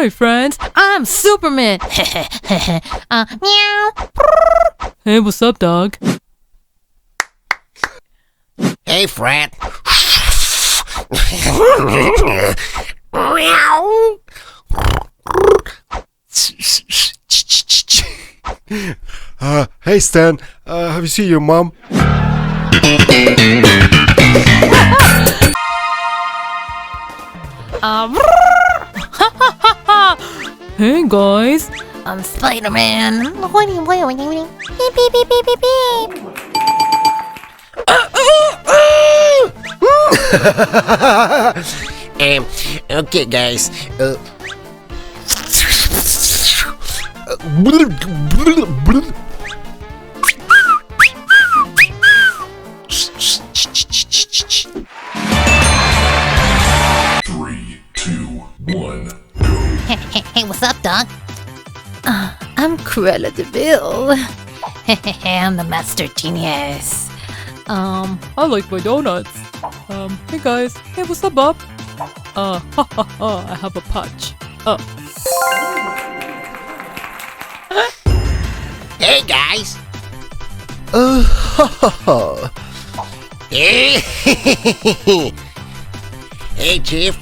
Hi, friends. I'm Superman. Meow. Hey, what's up, dog? Hey, Fred. Meow. Hey Stan, have you seen your mom? Hey, guys. I'm Spider-Man. Beep, beep, beep, beep, beep, beep. Okay, guys. Three, two, one. Hey, what's up, Doc? I'm Cruella de Vil. I'm the master genius. I like my donuts. Hey, guys. Hey, what's up, Bob? I have a patch. Hey, guys. Hey, Chief.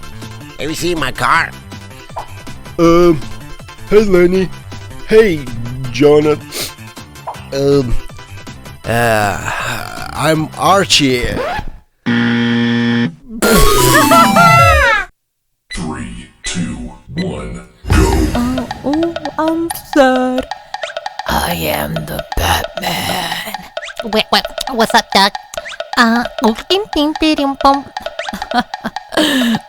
Have you seen my car? Hey Lenny. Hey, Jonathan. I'm Archie. Three, two, one. Oh, I'm sad. I am the Batman. Wait, what's up, Doc? Bing, bing, bing, bum.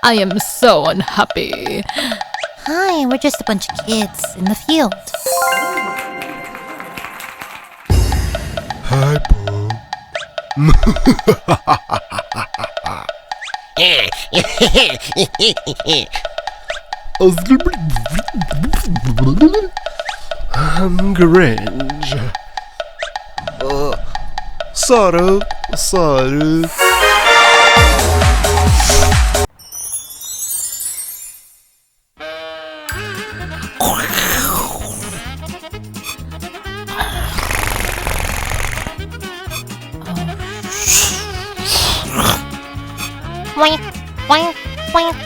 I am so unhappy. Hi, we're just a bunch of kids in the field. Hi, Paul. I'm Grange. Sorry. Wink, wink, wink.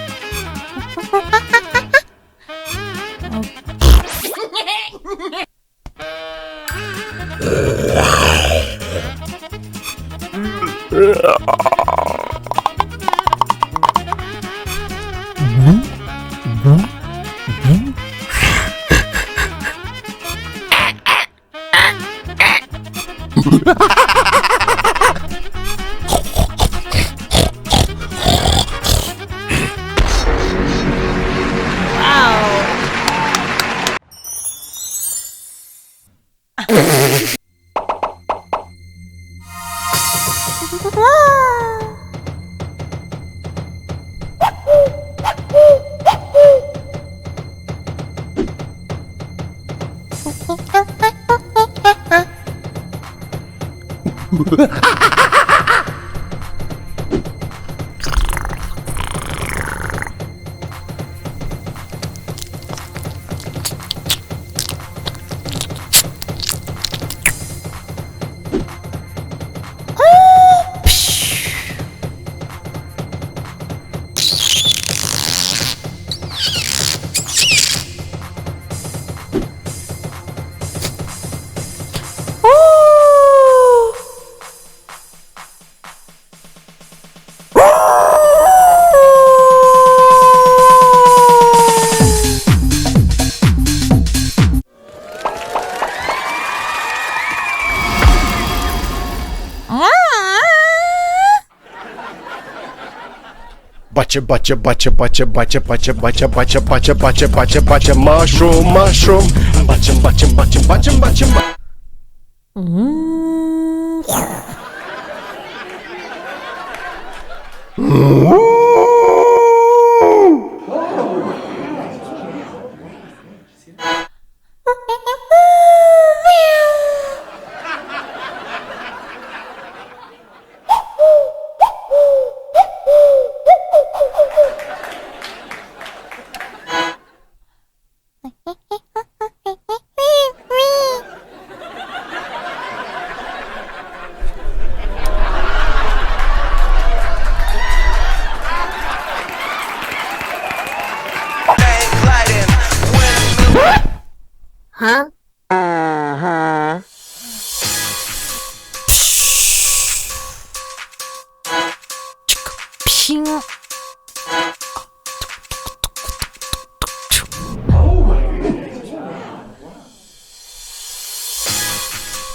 Butcha, mushroom. Butcha.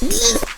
퓨.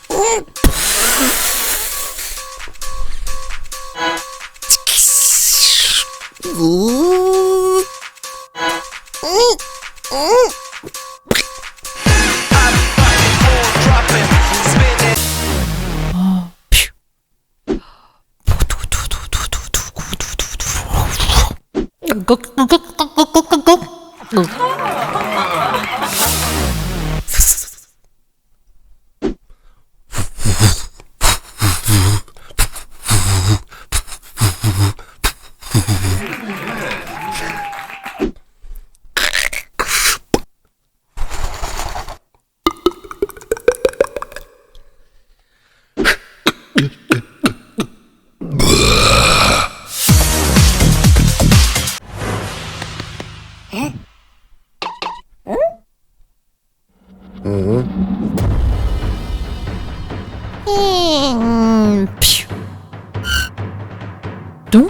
뚱?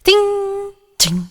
띵! 징!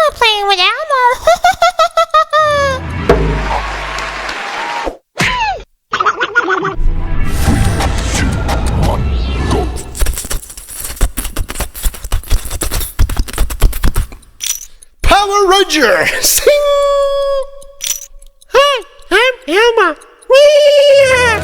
I'm playing with Elmo. Power Ranger! Sing! Hi, I'm Elma. Whee!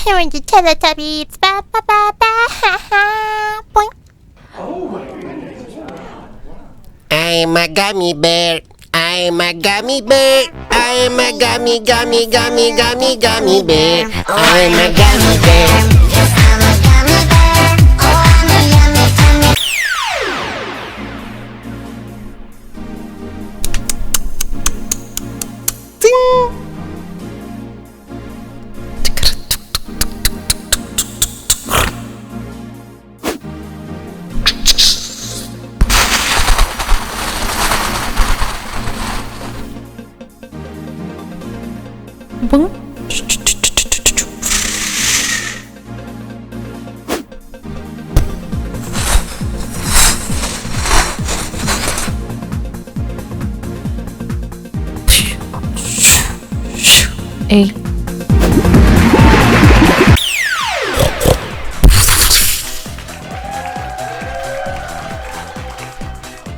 We're the Teletubbies. Ba ba ba ba ha ha. Boing. I'm a gummy bear. I'm a gummy bear. I'm a gummy bear. I'm a gummy bear. Boing. A.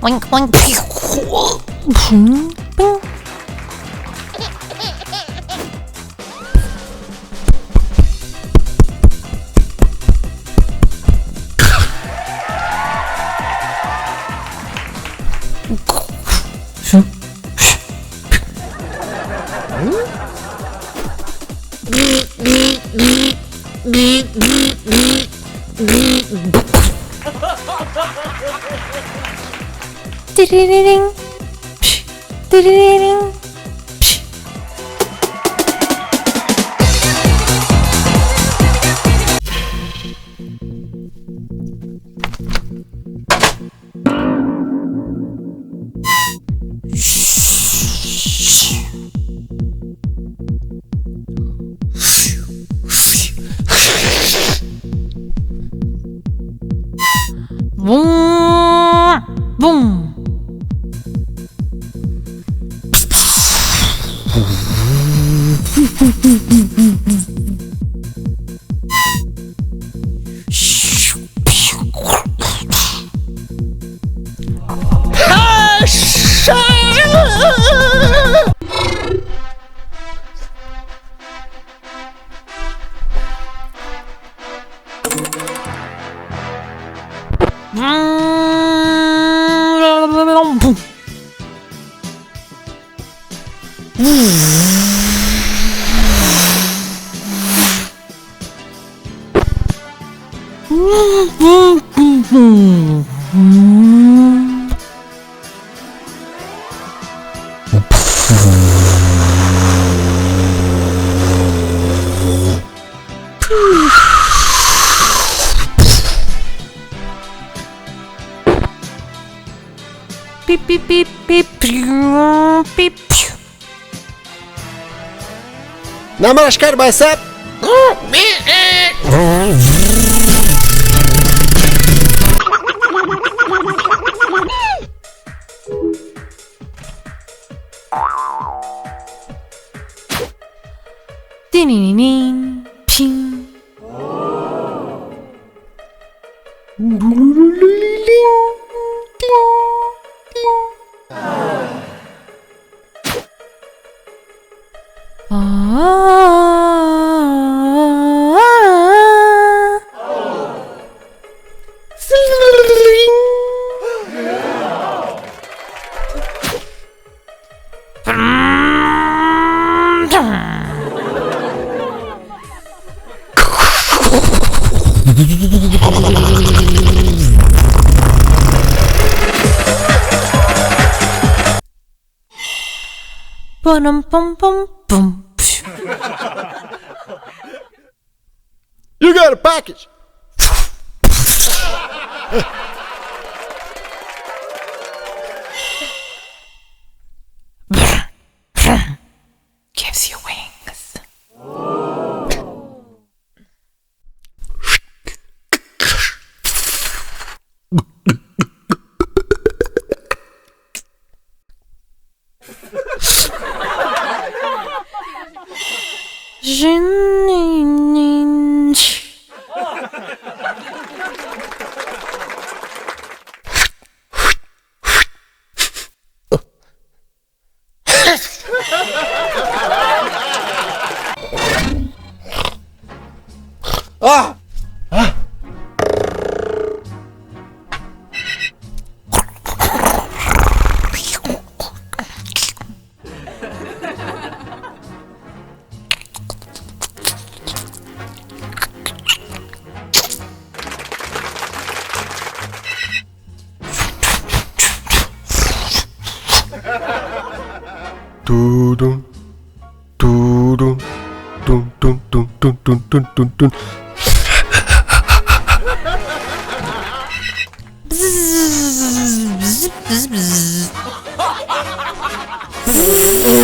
Oink oink. Boing. Bing. 띠리리링 띠리리링 붕붕 삐삐삐삐삐삐 नमस्कार भाई साहब. 띠니니닌 핑 뿜뿜뿜뿜 You got a package. gives you wings. Ah. 두둥 두둥 뚱뚱뚱뚱뚱뚱뚱뚱. bzz, bzz, bzz, bzz.